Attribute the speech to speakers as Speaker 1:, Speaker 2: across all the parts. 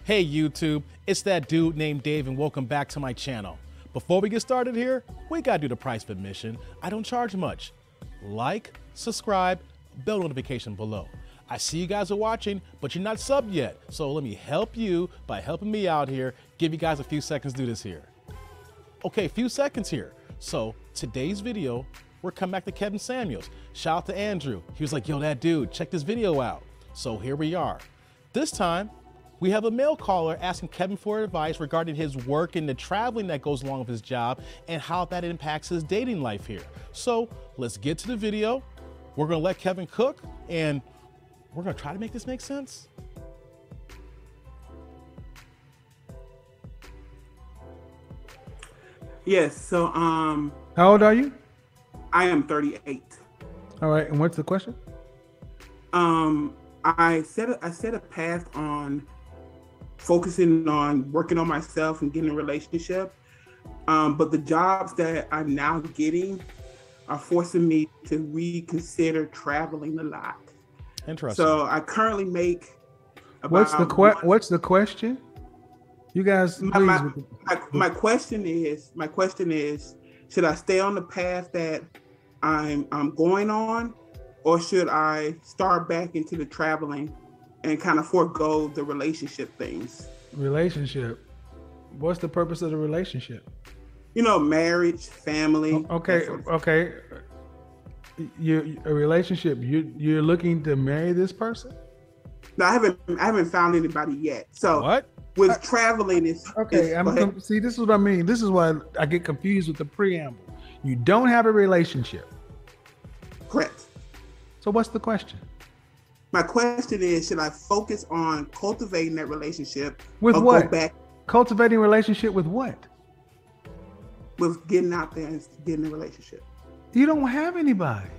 Speaker 1: Hey YouTube, it's that dude named Dave and welcome back to my channel. Before we get started here, we gotta do the price of admission. I don't charge much. Like, subscribe, bell notification below. I see you guys are watching, but you're not subbed yet. So let me help you by helping me out here. Give you guys a few seconds to do this here. Okay, a few seconds here. So today's video, we're coming back to Kevin Samuels. Shout out to Andrew. He was like, yo, that dude, check this video out. So here we are. This time, we have a male caller asking Kevin for advice regarding his work and the traveling that goes along with his job and how that impacts his dating life here. So let's get to the video. We're gonna let Kevin cook and we're gonna try to make this make sense.
Speaker 2: Yes, so
Speaker 3: how old are you?
Speaker 2: I am 38.
Speaker 3: All right, and what's the question?
Speaker 2: I set a path on focusing on working on myself and getting a relationship. But the jobs that I'm now getting are forcing me to reconsider traveling a lot.
Speaker 1: Interesting.
Speaker 2: So I currently make about
Speaker 3: what's the question? You guys,
Speaker 2: my question is, should I stay on the path that I'm going on, or should I start back into the traveling and kind of forego the relationship things?
Speaker 3: Relationship. What's the purpose of the relationship?
Speaker 2: You know, marriage, family.
Speaker 3: Okay. A relationship. You're looking to marry this person?
Speaker 2: No, I haven't found anybody yet. So
Speaker 1: what?
Speaker 2: With traveling, it's
Speaker 3: okay. See, this is what I mean. This is why I get confused with the preamble. You don't have a relationship.
Speaker 2: Correct.
Speaker 3: So what's the question?
Speaker 2: My question is, should I focus on cultivating that relationship
Speaker 3: with what?
Speaker 2: Go back
Speaker 3: cultivating relationship with what?
Speaker 2: With getting out there and getting a relationship.
Speaker 3: You don't have anybody.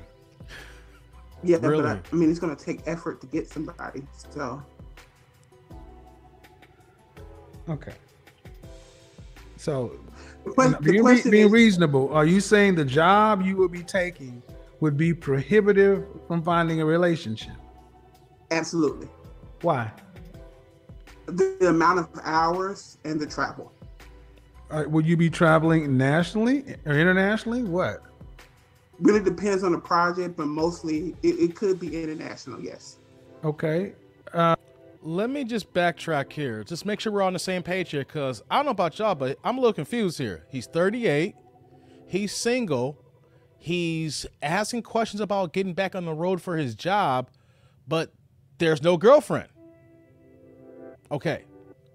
Speaker 2: Yeah,
Speaker 1: really?
Speaker 2: But I mean, it's going to take effort to get somebody. So.
Speaker 3: Okay. So,
Speaker 2: being
Speaker 3: reasonable, are you saying the job you will be taking would be prohibitive from finding a relationship?
Speaker 2: Absolutely.
Speaker 3: Why?
Speaker 2: The amount of hours and the travel.
Speaker 3: Would you be traveling nationally or internationally? What?
Speaker 2: Really depends on the project, but mostly it could be international, yes.
Speaker 3: Okay.
Speaker 1: Let me just backtrack here. Just make sure we're on the same page here, because I don't know about y'all, but I'm a little confused here. He's 38. He's single. He's asking questions about getting back on the road for his job, but there's no girlfriend. Okay.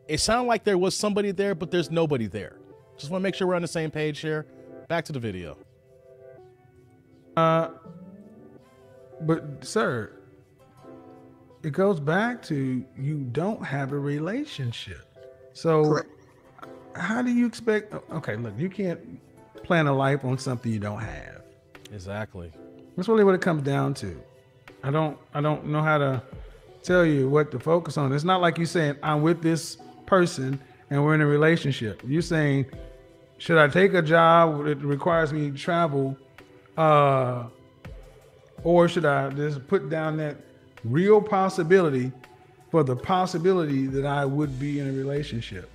Speaker 1: It sounded like there was somebody there, but there's nobody there. Just want to make sure we're on the same page here. Back to the video.
Speaker 3: But sir, it goes back to you don't have a relationship. So
Speaker 2: correct.
Speaker 3: How do you expect? Okay, look, you can't plan a life on something you don't have.
Speaker 1: Exactly.
Speaker 3: That's really what it comes down to. I don't know how to tell you what to focus on. It's not like you saying I'm with this person and we're in a relationship. You're saying, should I take a job that requires me to travel, or should I just put down that real possibility for the possibility that I would be in a relationship?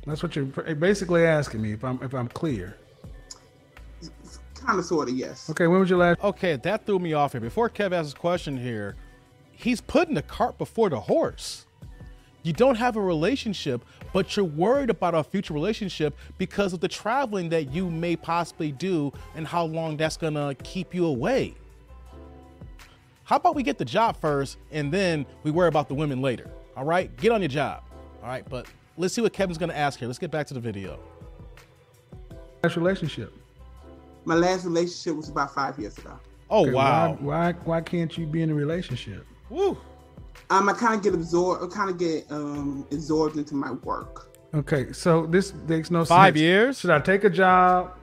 Speaker 3: That's what you're basically asking me, if I'm clear.
Speaker 2: Kind of, sort of, yes.
Speaker 3: Okay, when was your last?
Speaker 1: Okay, that threw me off here. Before Kev asks his question here, he's putting the cart before the horse. You don't have a relationship, but you're worried about a future relationship because of the traveling that you may possibly do and how long that's gonna keep you away. How about we get the job first and then we worry about the women later? All right, get on your job. All right, but let's see what Kevin's gonna ask here. Let's get back to the video.
Speaker 3: Last relationship.
Speaker 2: My last relationship was about 5 years ago.
Speaker 1: Oh,
Speaker 3: okay,
Speaker 1: wow.
Speaker 3: Why can't you be in a relationship?
Speaker 1: Woo.
Speaker 2: I kind of get absorbed into my work.
Speaker 3: Okay, so this makes no sense.
Speaker 1: 5 years?
Speaker 3: Should I take a job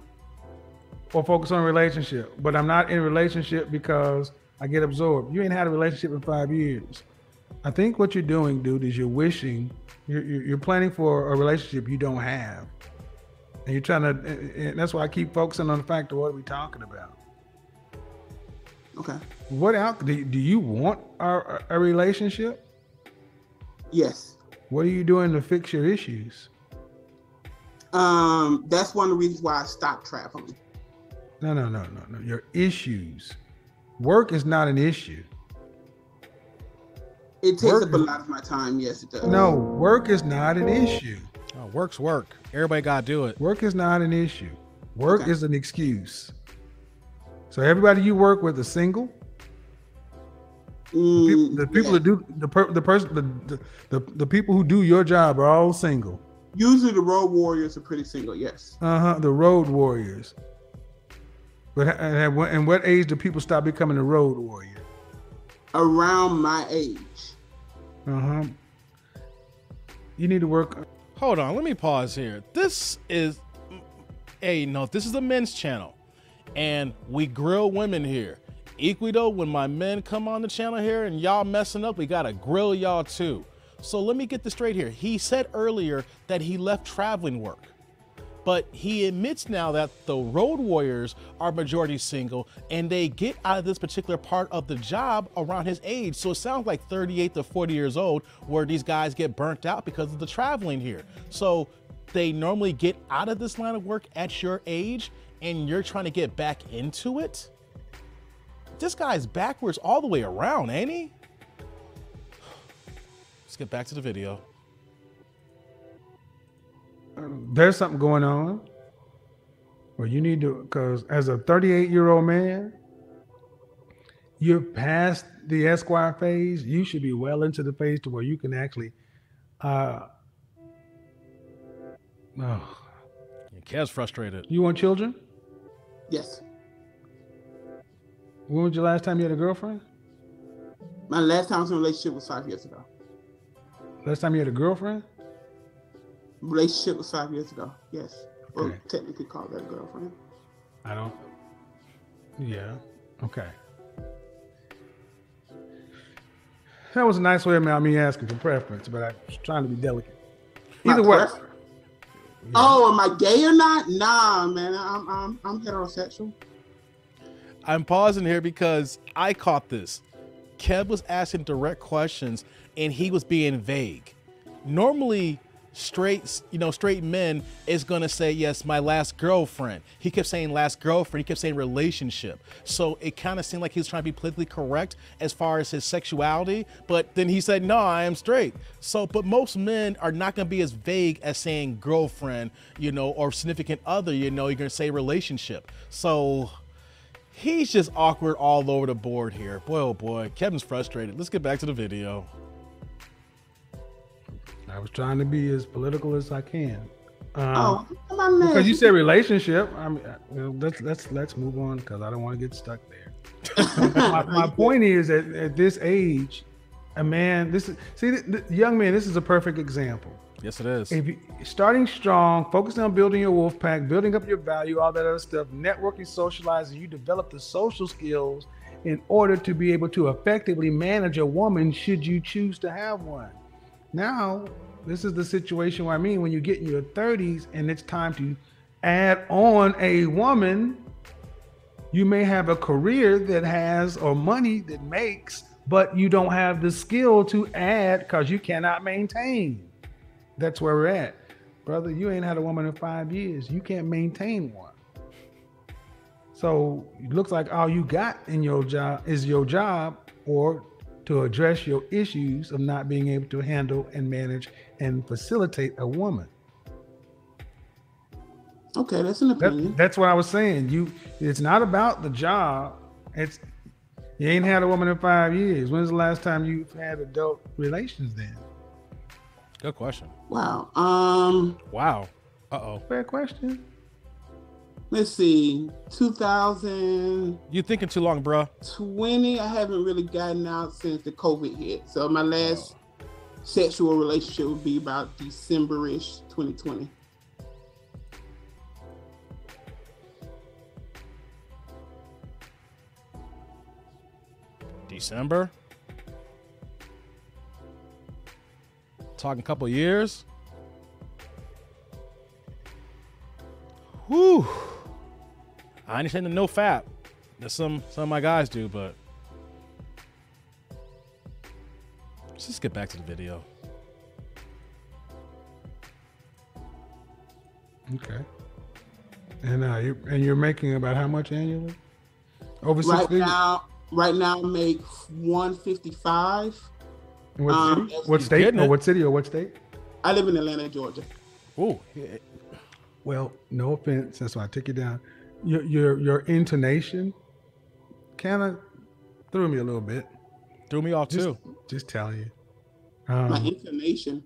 Speaker 3: or focus on a relationship? But I'm not in a relationship because I get absorbed. You ain't had a relationship in 5 years. I think what you're doing, dude, is you're planning for a relationship you don't have. And you're trying to, and that's why I keep focusing on the fact of what are we talking about.
Speaker 2: Okay.
Speaker 3: What out do you want a relationship?
Speaker 2: Yes.
Speaker 3: What are you doing to fix your issues?
Speaker 2: That's one of the reasons why I stopped traveling.
Speaker 3: No. Your issues. Work is not an issue.
Speaker 2: It takes up a lot of my time. Yes, it does.
Speaker 3: No, work is not an issue.
Speaker 1: Oh, work's work. Everybody got to do it.
Speaker 3: Work is not an issue. Work is an excuse. So everybody you work with is single. The people that do the people who do your job are all single.
Speaker 2: Usually the road warriors are pretty single. Yes.
Speaker 3: The road warriors. But at what age do people stop becoming a road warrior?
Speaker 2: Around my age.
Speaker 3: You need to work.
Speaker 1: Hold on, let me pause here. This is this is a men's channel, and we grill women here. Equally though, when my men come on the channel here and y'all messing up, we gotta grill y'all too. So let me get this straight here. He said earlier that he left traveling work, but he admits now that the road warriors are majority single and they get out of this particular part of the job around his age. So it sounds like 38 to 40 years old where these guys get burnt out because of the traveling here. So they normally get out of this line of work at your age and you're trying to get back into it? This guy's backwards all the way around, ain't he? Let's get back to the video.
Speaker 3: There's something going on. Well, you need to, because as a 38-year-old man, you're past the Esquire phase. You should be well into the phase to where you can actually.
Speaker 1: Kev's frustrated.
Speaker 3: You want children?
Speaker 2: Yes.
Speaker 3: When was your last time you had a girlfriend?
Speaker 2: My last time I was in a relationship was 5 years ago.
Speaker 3: Last time you had a girlfriend?
Speaker 2: Relationship was 5 years ago. Yes.
Speaker 3: Okay.
Speaker 2: Or technically call that a girlfriend.
Speaker 3: I don't. Yeah. Okay. That was a nice way of me asking for preference, but I was trying to be delicate. Either way.
Speaker 2: Yeah. Oh, am I gay or not? Nah, man. I'm heterosexual.
Speaker 1: I'm pausing here because I caught this. Kev was asking direct questions and he was being vague. Normally, straight men is gonna say, yes, my last girlfriend. He kept saying last girlfriend, he kept saying relationship. So it kind of seemed like he was trying to be politically correct as far as his sexuality, but then he said, no, I am straight. So, but most men are not gonna be as vague as saying girlfriend, or significant other, you're gonna say relationship. So he's just awkward all over the board here. Boy, oh boy, Kevin's frustrated. Let's get back to the video.
Speaker 3: I was trying to be as political as I can.
Speaker 2: Because
Speaker 3: you said relationship. I mean, let's move on because I don't want to get stuck there. my point is that at this age, a man, the young man, this is a perfect example.
Speaker 1: Yes, it is.
Speaker 3: If you, starting strong, focusing on building your wolf pack, building up your value, all that other stuff, networking, socializing, you develop the social skills in order to be able to effectively manage a woman should you choose to have one. Now, this is the situation where when you get in your 30s and it's time to add on a woman, you may have a career that has or money that makes, but you don't have the skill to add because you cannot maintain. That's where we're at. Brother, you ain't had a woman in 5 years. You can't maintain one. So it looks like all you got in your job is your job or to address your issues of not being able to handle and manage and facilitate a woman.
Speaker 2: Okay, that's an opinion.
Speaker 3: That's what I was saying. It's not about the job. You ain't had a woman in 5 years. When's the last time you had adult relations then?
Speaker 1: Good question.
Speaker 2: Wow.
Speaker 1: Wow. Uh-oh.
Speaker 3: Fair question.
Speaker 2: Let's see. 2020.
Speaker 1: You thinking too long, bro.
Speaker 2: I haven't really gotten out since the COVID hit. So my last sexual relationship would be about December-ish 2020.
Speaker 1: December? Talking a couple years? Whew. I understand the no fap that some of my guys do, but let's just get back to the video.
Speaker 3: Okay. And you're making about how much annually? Over 6
Speaker 2: Right
Speaker 3: figures?
Speaker 2: right now I make 155.
Speaker 3: In what city? What state?
Speaker 1: getting
Speaker 3: Or
Speaker 1: it.
Speaker 3: what city or what state?
Speaker 2: I live in Atlanta, Georgia.
Speaker 1: Ooh,
Speaker 3: Well, no offense. That's why I took you down. Your intonation kind of threw me a little bit.
Speaker 1: threw me off too.
Speaker 3: Just telling you.
Speaker 2: My intonation.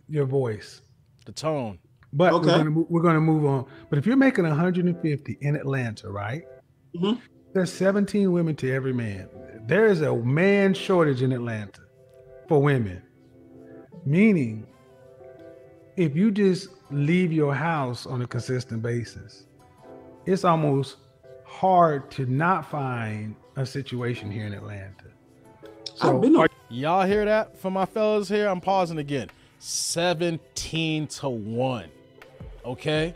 Speaker 3: Your voice.
Speaker 1: The tone.
Speaker 3: But
Speaker 2: Okay.
Speaker 3: we're gonna move on. But if you're making 150 in Atlanta, right?
Speaker 2: Mhm.
Speaker 3: There's 17 women to every man. There is a man shortage in Atlanta for women. Meaning, if you just leave your house on a consistent basis, it's almost hard to not find a situation here in Atlanta.
Speaker 2: I've been on.
Speaker 1: Y'all hear that from my fellas here? I'm pausing again. 17-1. Okay?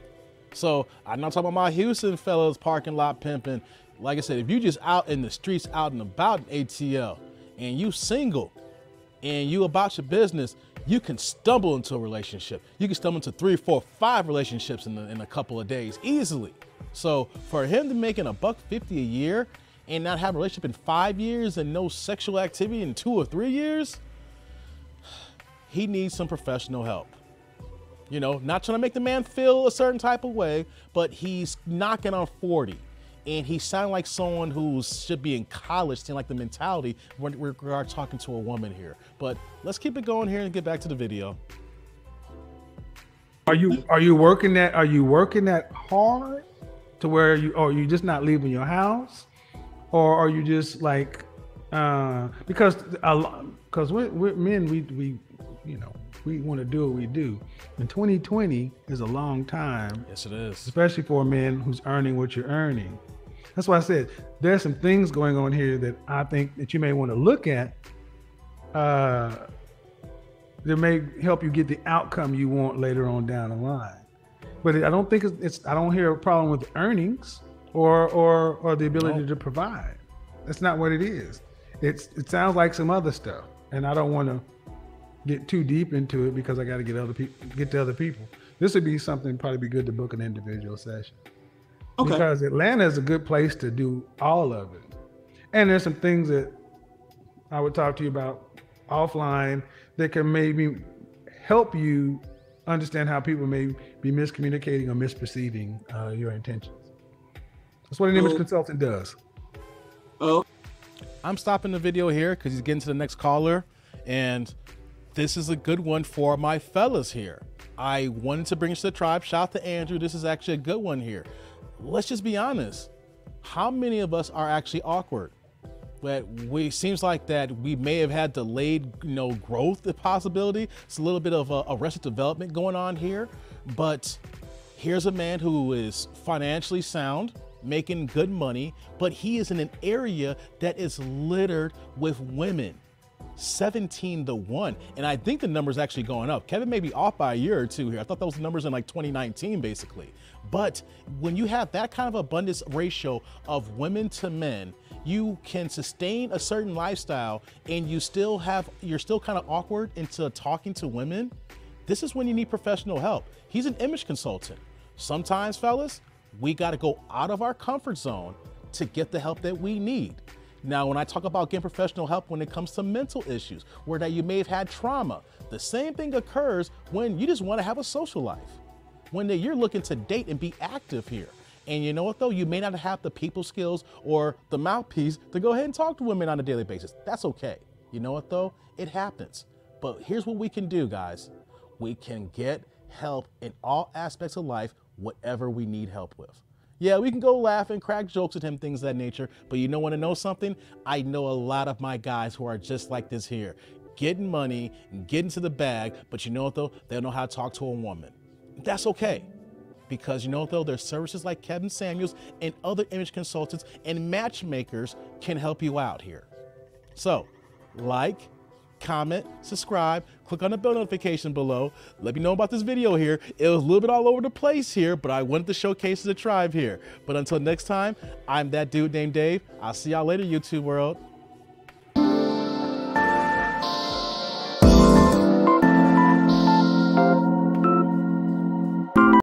Speaker 1: So I'm not talking about my Houston fellas parking lot pimping. Like I said, if you just out in the streets, out and about in ATL, and you single, and you about your business, you can stumble into a relationship. You can stumble into 3, 4, 5 relationships in a couple of days easily. So for him to making $150 a year and not have a relationship in 5 years and no sexual activity in 2 or 3 years, he needs some professional help. You know, not trying to make the man feel a certain type of way, but he's knocking on 40. And he sounded like someone who should be in college, seeing like the mentality when we are talking to a woman here. But let's keep it going here and get back to the video.
Speaker 3: Are you working that? Are you working that hard to where you just not leaving your house, or are you just like because we're men, we you know, we want to do what we do. And 2020 is a long time.
Speaker 1: Yes, it is.
Speaker 3: Especially for a man who's earning what you're earning. That's why I said there's some things going on here that I think that you may want to look at that may help you get the outcome you want later on down the line. But I don't think I don't hear a problem with earnings or the ability to provide. That's not what it is. It sounds like some other stuff, and I don't want to get too deep into it because I got to get to other people. This would be something probably be good to book an individual session. Okay. Because Atlanta is a good place to do all of it. And there's some things that I would talk to you about offline that can maybe help you understand how people may be miscommunicating or misperceiving your intentions. That's what an image consultant does.
Speaker 2: Oh.
Speaker 1: I'm stopping the video here because he's getting to the next caller. And this is a good one for my fellas here. I wanted to bring it to the tribe. Shout out to Andrew. This is actually a good one here. Let's just be honest. How many of us are actually awkward? But seems like that we may have had delayed, growth, the possibility. It's a little bit of arrested development going on here. But here's a man who is financially sound, making good money, but he is in an area that is littered with women. 17-1, and I think the number's actually going up. Kevin may be off by a year or two here. I thought those numbers in like 2019 basically. But when you have that kind of abundance ratio of women to men, you can sustain a certain lifestyle and you're still kind of awkward into talking to women. This is when you need professional help. He's an image consultant. Sometimes, fellas, we got to go out of our comfort zone to get the help that we need. Now, when I talk about getting professional help when it comes to mental issues, where that you may have had trauma, the same thing occurs when you just want to have a social life. When you're looking to date and be active here. And you know what though? You may not have the people skills or the mouthpiece to go ahead and talk to women on a daily basis. That's okay. You know what though? It happens. But here's what we can do, guys. We can get help in all aspects of life, whatever we need help with. Yeah, we can go laugh and crack jokes at him, things of that nature. But you want to know something? I know a lot of my guys who are just like this here, getting money and getting to the bag. But you know what though? They don't know how to talk to a woman. That's okay. Because you know what though? There's services like Kevin Samuels and other image consultants and matchmakers can help you out here. So like, comment, subscribe, click on the bell notification below. Let me know about this video here. It was a little bit all over the place here, but I wanted to showcase the tribe here. But until next time, I'm that dude named Dave. I'll see y'all later, YouTube world.